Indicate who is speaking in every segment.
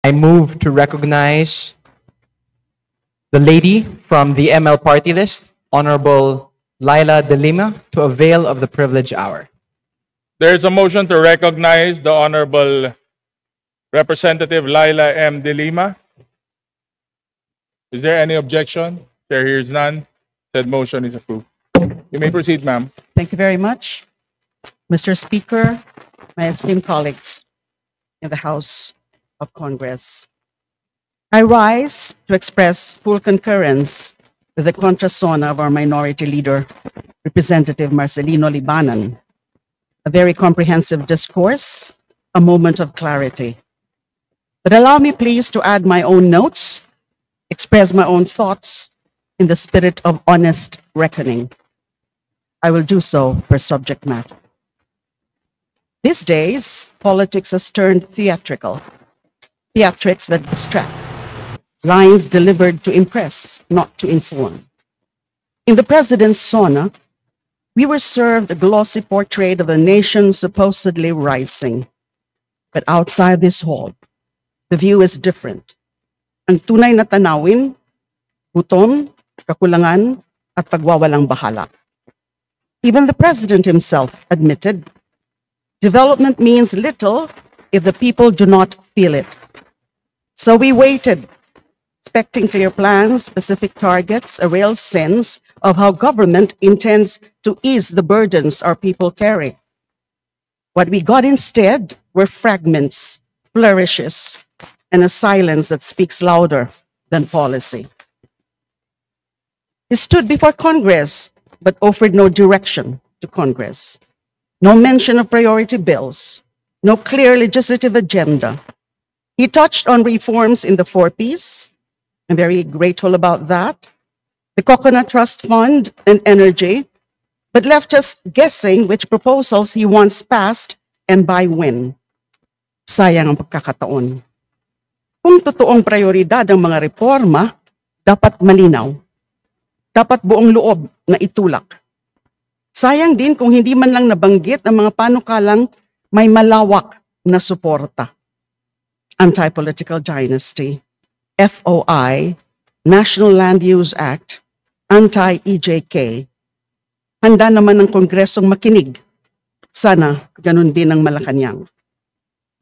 Speaker 1: I move to recognize the lady from the ML party list, Honorable Laila De Lima, to avail of the privilege hour.
Speaker 2: There is a motion to recognize the Honorable Representative Laila M. De Lima. Is there any objection? Chair hears none. Said motion is approved. You may proceed, ma'am.
Speaker 3: Thank you very much. Mr. Speaker, my esteemed colleagues in the House of Congress, I rise to express full concurrence with the contrasona of our minority leader, Representative Marcelino Libanan. A very comprehensive discourse, a moment of clarity. But allow me please to add my own notes, express my own thoughts in the spirit of honest reckoning. I will do so per subject matter. These days, politics has turned theatrical. Theatrics that distract. Lines delivered to impress, not to inform. In the president's sauna, we were served a glossy portrait of the nation supposedly rising. But outside this hall, the view is different. Ang tunay na tanawin, gutom, kakulangan, at pagwawalang bahala. Even the president himself admitted, development means little if the people do not feel it. So we waited, expecting clear plans, specific targets, a real sense of how government intends to ease the burdens our people carry. What we got instead were fragments, flourishes, and a silence that speaks louder than policy. He stood before Congress, but offered no direction to Congress. No mention of priority bills, no clear legislative agenda. He touched on reforms in the 4Ps. I'm very grateful about that. The Coconut Trust Fund and energy, but left us guessing which proposals he once passed and by when. Sayang ang pagkakataon. Kung totoong prioridad ang mga reforma, dapat malinaw. Dapat buong loob na itulak. Sayang din kung hindi man lang nabanggit ang mga panukalang may malawak na suporta. Anti-political dynasty, FOI, National Land Use Act, anti-EJK. Handa naman ng Kongresong makinig. Sana ganun din ang Malacanang.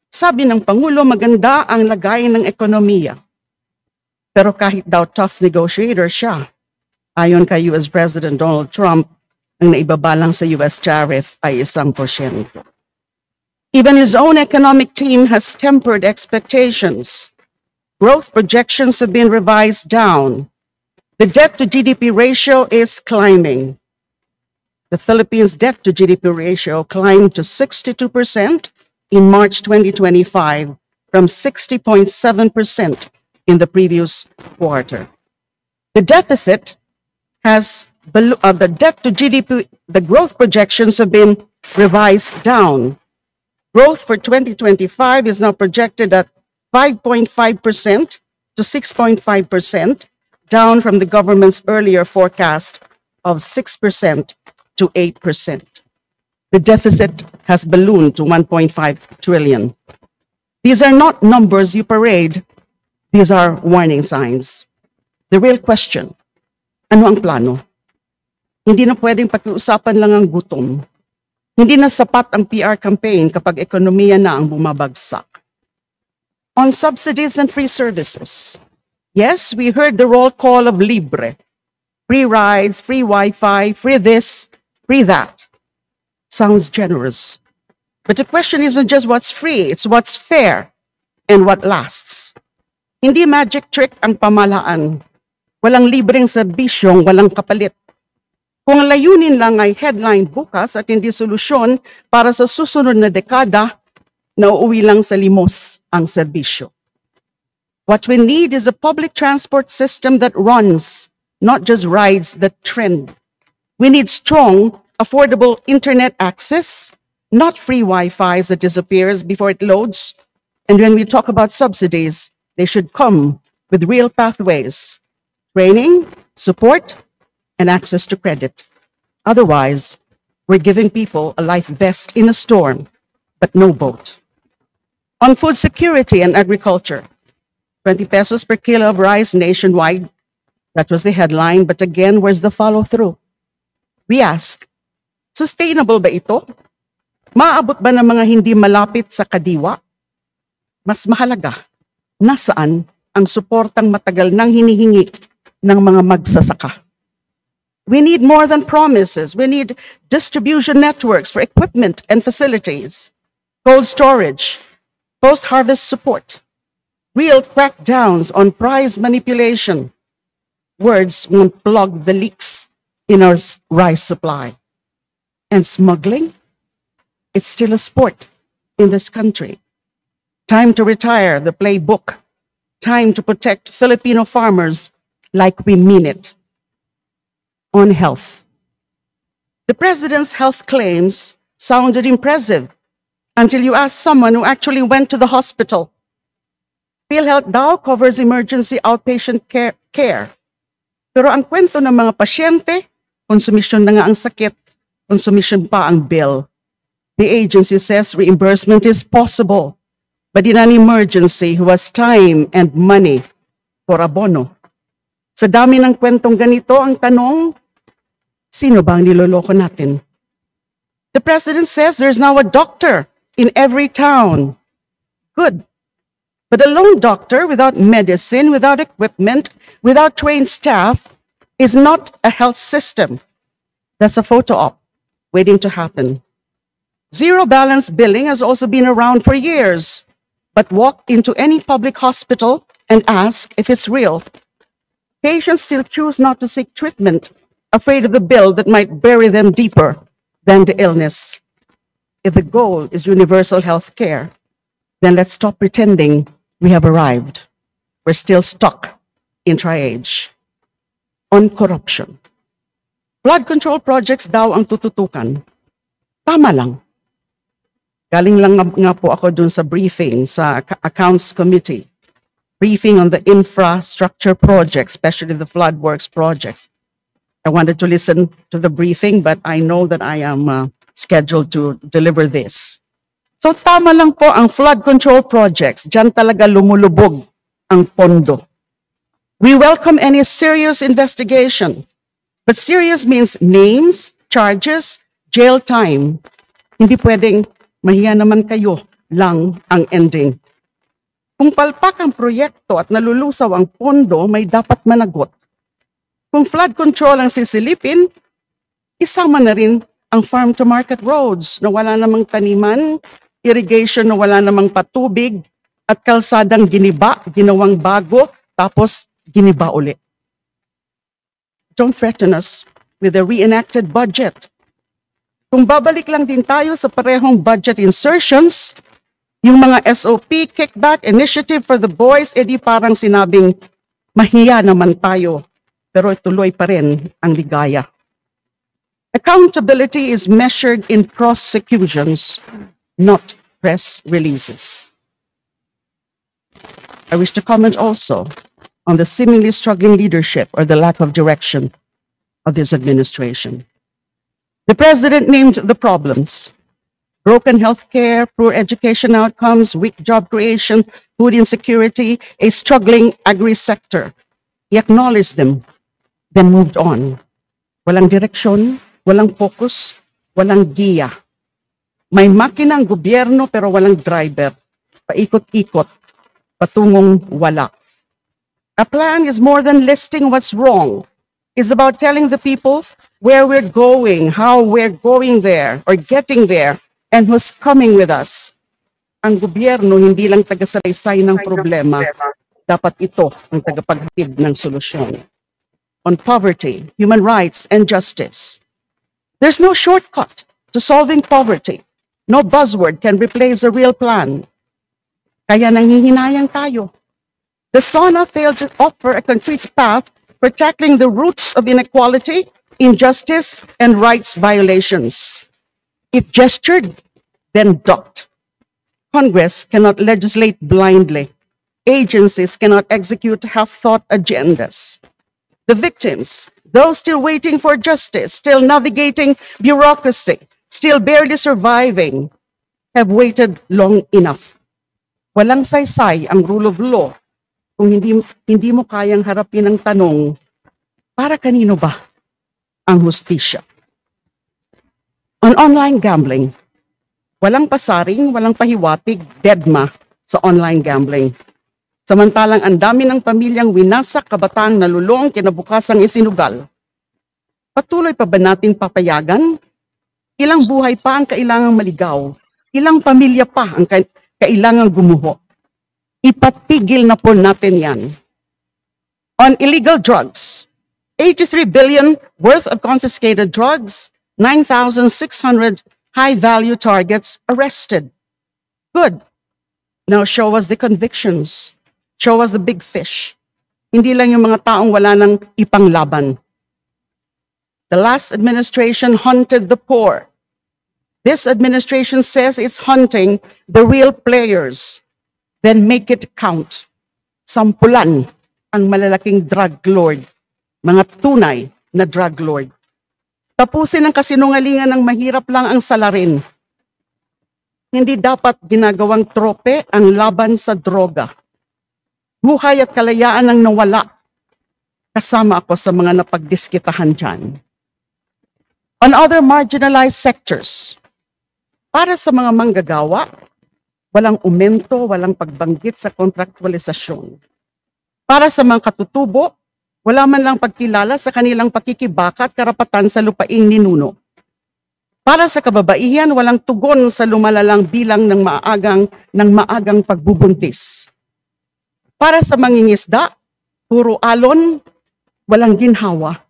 Speaker 3: Sabi ng Pangulo, maganda ang lagay ng ekonomiya. Pero kahit daw tough negotiator siya, ayon kay US President Donald Trump, ang naibabalang sa US tariff ay 1%. Even his own economic team has tempered expectations. Growth projections have been revised down. The debt to GDP ratio is climbing. The Philippines' debt to GDP ratio climbed to 62% in March 2025 from 60.7% in the previous quarter. The deficit has, the debt to GDP, the growth projections have been revised down. Growth for 2025 is now projected at 5.5% to 6.5%, down from the government's earlier forecast of 6% to 8%. The deficit has ballooned to 1.5 trillion. These are not numbers you parade. These are warning signs. The real question, ano ang plano? Hindi na pwedeng pakiusapan lang ang gutom. Hindi na sapat ang PR campaign kapag ekonomiya na ang bumabagsak. On subsidies and free services, yes, we heard the roll call of Libre. Free rides, free Wi-Fi, free this, free that. Sounds generous. But the question isn't just what's free, it's what's fair and what lasts. Hindi magic trick ang pamahalaan. Walang libreng serbisyong walang kapalit. Kung layunin lang ay headline bukas at hindi solusyon para sa susunod na dekada, nauuwi lang sa limos ang serbisyo. What we need is a public transport system that runs, not just rides the trend. We need strong, affordable internet access, not free Wi-Fi that disappears before it loads. And when we talk about subsidies, they should come with real pathways, training, support, and access to credit. Otherwise, we're giving people a life vest in a storm, but no boat. On food security and agriculture, 20 pesos per kilo of rice nationwide. That was the headline, but again, where's the follow-through? We ask, sustainable ba ito? Maabot ba ng mga hindi malapit sa kadiwa? Mas mahalaga, nasaan ang suportang matagal nang hinihingi ng mga magsasaka? We need more than promises. We need distribution networks for equipment and facilities, cold storage, post-harvest support, real crackdowns on price manipulation. Words won't plug the leaks in our rice supply. And smuggling? It's still a sport in this country. Time to retire the playbook. Time to protect Filipino farmers like we mean it. On health. The president's health claims sounded impressive until you asked someone who actually went to the hospital. PhilHealth daw covers emergency outpatient care. Pero ang kwento ng mga pasyente, konsumisyon na nga ang sakit, konsumisyon pa ang bill. The agency says reimbursement is possible, but in an emergency, who has time and money for abono? Sa dami ng kwentong ganito, ang tanong, sino ba ang niloloko natin? The president says there's now a doctor in every town. Good. But a lone doctor without medicine, without equipment, without trained staff is not a health system. That's a photo op waiting to happen. Zero balance billing has also been around for years, but walk into any public hospital and ask if it's real. Patients still choose not to seek treatment, afraid of the bill that might bury them deeper than the illness. If the goal is universal health care, then let's stop pretending we have arrived. We're still stuck in triage. On corruption. Flood control projects daw ang tututukan. Tama lang. Galing lang nga po ako dun sa briefing sa Accounts Committee. Briefing on the infrastructure projects, especially the flood works projects. I wanted to listen to the briefing, but I know that I am scheduled to deliver this. So tama lang po ang flood control projects. Diyan talaga lumulubog ang pondo. We welcome any serious investigation. But serious means names, charges, jail time. Hindi pwedeng mahiya naman kayo lang ang ending. Kung palpak ang proyekto at nalulusaw ang pondo, may dapat managot. Kung flood control ang sisilipin, isama na rin ang farm-to-market roads na wala namang taniman, irrigation na wala namang patubig, at kalsadang ginawang bago, tapos giniba uli. Don't threaten us with a reenacted budget. Kung babalik lang din tayo sa parehong budget insertions, yung mga SOP, kickback, initiative for the boys, edi parang sinabing, mahiya naman tayo, pero tuloy pa rin ang ligaya. Accountability is measured in prosecutions, not press releases. I wish to comment also on the seemingly struggling leadership or the lack of direction of this administration. The president named the problems: broken healthcare, poor education outcomes, weak job creation, food insecurity, a struggling agri-sector. He acknowledged them, then moved on. Walang direksyon, walang focus, walang giya. May makina ang gobyerno pero walang driver. Paikot-ikot, patungong wala. A plan is more than listing what's wrong. It's about telling the people where we're going, how we're going there or getting there, and who's coming with us. Ang gobyerno hindi lang taga-salaysay ng problema, dapat ito ang tagapaghatid ng solusyon. On poverty, human rights, and justice. There's no shortcut to solving poverty. No buzzword can replace a real plan. Kaya nanghihinayang tayo. The SONA failed to offer a concrete path for tackling the roots of inequality, injustice, and rights violations. It gestured, then ducked. Congress cannot legislate blindly. Agencies cannot execute half-thought agendas. The victims, those still waiting for justice, still navigating bureaucracy, still barely surviving, have waited long enough. Walang saysay ang rule of law kung hindi mo kayang harapin ang tanong, para kanino ba ang hustisya? On online gambling, walang pasaring, walang pahiwatig, deadma sa online gambling. Samantalang ang dami ng pamilyang winasak, kabataang nalulong, kinabukasang isinugal. Patuloy pa ba natin papayagan? Ilang buhay pa ang kailangang maligaw? Ilang pamilya pa ang kailangang gumuho? Ipatigil na po natin yan. On illegal drugs, 83 billion worth of confiscated drugs, 9,600 high-value targets arrested. Good. Now show us the convictions. Show us the big fish. Hindi lang yung mga taong wala nang ipanglaban. The last administration hunted the poor. This administration says it's hunting the real players. Then make it count. Sampulan ang malalaking drug lord. Mga tunay na drug lord. Tapusin ang kasinungalingan ng mahirap lang ang salarin. Hindi dapat ginagawang trope ang laban sa droga. Buhay at kalayaan ang nawala. Kasama ako sa mga napagdiskitahan dyan. On other marginalized sectors, para sa mga manggagawa, walang umento, walang pagbanggit sa kontraktualisasyon. Para sa mga katutubo, wala man lang pagkilala sa kanilang pakikibaka at karapatan sa lupaing ninuno. Para sa kababaihan, walang tugon sa lumalalang bilang ng maagang pagbubuntis. Para sa mangingisda, puro alon, walang ginhawa.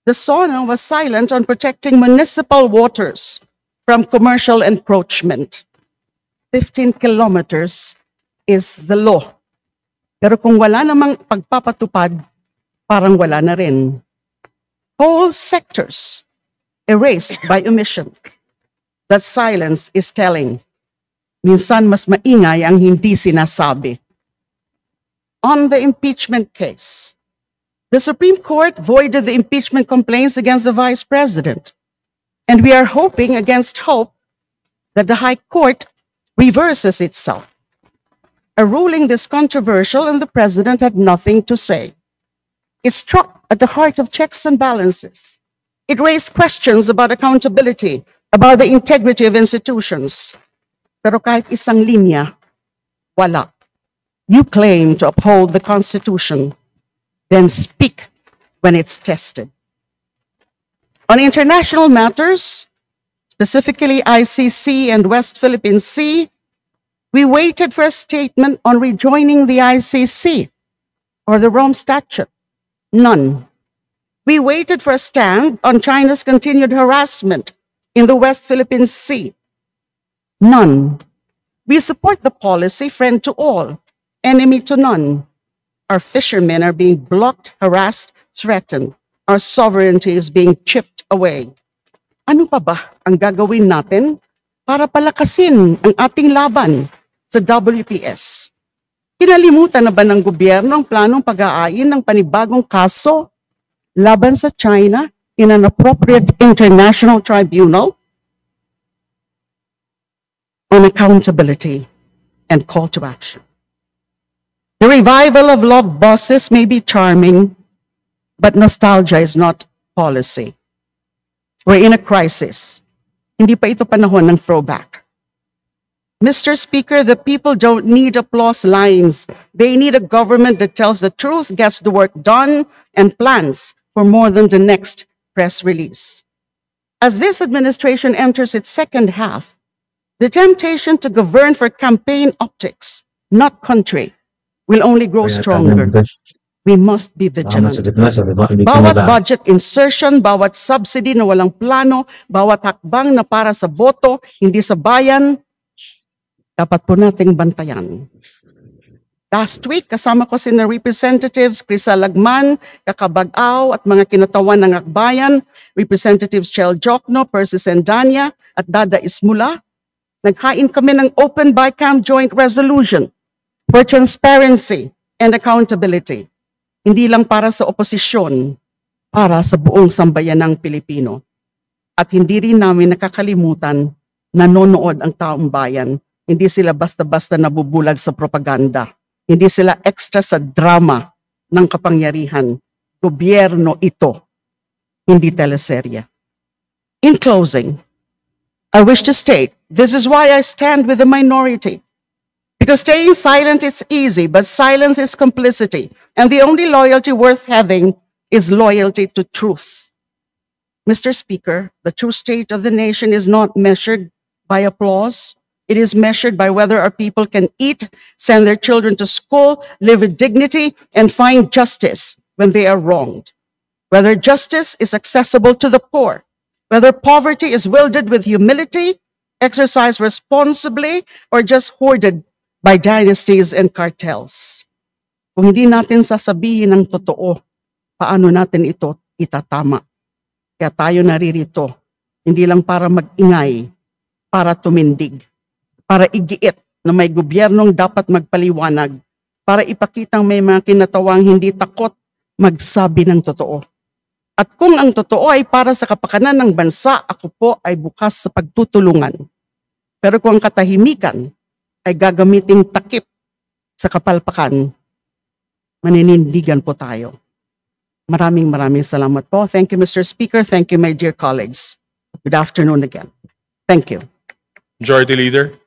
Speaker 3: The SONA was silent on protecting municipal waters from commercial encroachment. 15 kilometers is the law. Pero kung wala namang pagpapatupad, parang wala na rin. Whole sectors erased by omission. That silence is telling. Minsan mas maingay ang hindi sinasabi. On the impeachment case, the Supreme Court voided the impeachment complaints against the Vice President. And we are hoping against hope that the High Court reverses itself. A ruling this controversial and the President had nothing to say. It struck at the heart of checks and balances. It raised questions about accountability, about the integrity of institutions. Pero kahit isang linya, wala. You claim to uphold the Constitution, then speak when it's tested. On international matters, specifically ICC and West Philippine Sea, we waited for a statement on rejoining the ICC or the Rome Statute. None. We waited for a stand on China's continued harassment in the West Philippine Sea. None. We support the policy, friend to all, enemy to none. Our fishermen are being blocked, harassed, threatened. Our sovereignty is being chipped away. Ano pa ba ang gagawin natin para palakasin ang ating laban sa WPS? Kinalimutan na ba ng gobyerno ang planong pag-aayin ng panibagong kaso laban sa China in an appropriate international tribunal? On accountability and call to action. The revival of love bosses may be charming, but nostalgia is not policy. We're in a crisis. Hindi pa ito panahon ng throwback. Mr. Speaker, the people don't need applause lines. They need a government that tells the truth, gets the work done, and plans for more than the next press release. As this administration enters its second half, the temptation to govern for campaign optics, not country, will only grow stronger. We must be vigilant. Bawat budget insertion, bawat subsidy na walang plano, bawat hakbang na para sa boto, hindi sa bayan, dapat po nating bantayan. Last week, kasama ko sina Representatives Crisa Lagman, Kakabag-aw at mga kinatawan ng Akbayan, Representatives Chel Jokno, Percy Sendanya at Dada Ismula. Naghain kami ng Open BICAM Joint Resolution for transparency and accountability. Hindi lang para sa oposisyon, para sa buong sambayanang Pilipino. At hindi rin namin nakakalimutan, nanonood ang taong bayan. Hindi sila basta-basta nabubulag sa propaganda. Hindi sila extra sa drama ng kapangyarihan. Gobyerno ito, hindi teleserye. In closing, I wish to state, this is why I stand with the minority. Because staying silent is easy, but silence is complicity. And the only loyalty worth having is loyalty to truth. Mr. Speaker, the true state of the nation is not measured by applause. It is measured by whether our people can eat, send their children to school, live with dignity, and find justice when they are wronged. Whether justice is accessible to the poor, whether poverty is wielded with humility, exercised responsibly, or just hoarded by dynasties and cartels. Kung hindi natin sasabihin ng totoo, paano natin ito itatama? Kaya tayo naririto, hindi lang para mag-ingay, para tumindig, para igiit na may gobyernong dapat magpaliwanag, para ipakitang may mga kinatawang hindi takot magsabi ng totoo. At kung ang totoo ay para sa kapakanan ng bansa, ako po ay bukas sa pagtutulungan. Pero kung ang katahimikan ay gagamiting takip sa kapalpakan, maninindigan po tayo. Maraming salamat po. Thank you, Mr. Speaker. Thank you, my dear colleagues. Good afternoon again. Thank you.
Speaker 2: Majority Leader.